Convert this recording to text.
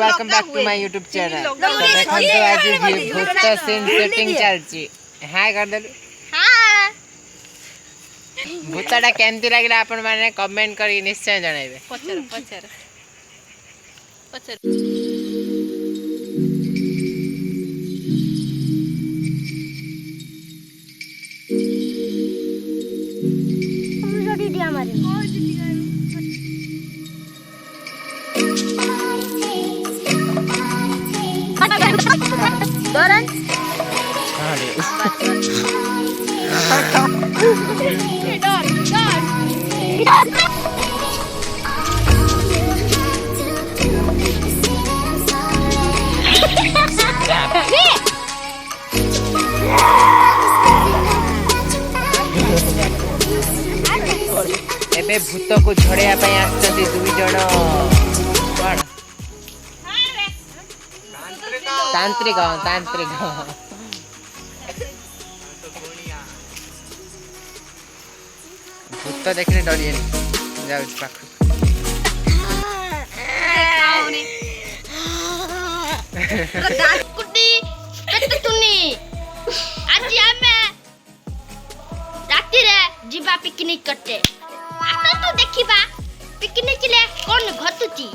Welcome back to my YouTube channel. देखो तो आज भूत सीन सेटिंग चलची। हाय कर दे। हां भूतटा केमती लागला आपण माने कमेंट करी निश्चय जणाइबे। पचर पचर पचर जडी दिया मारे Doran? एबे भूत को झड़िया पई आछथि दुई जण कोन तांत्रिक तांत्रिक भूत देखने डरिए जाउ पाख कुटी पेट तुनी आज आमे राती रे जीवा पिकनिक करते आतो तो देखिबा पिकनिक ले कोन घटुची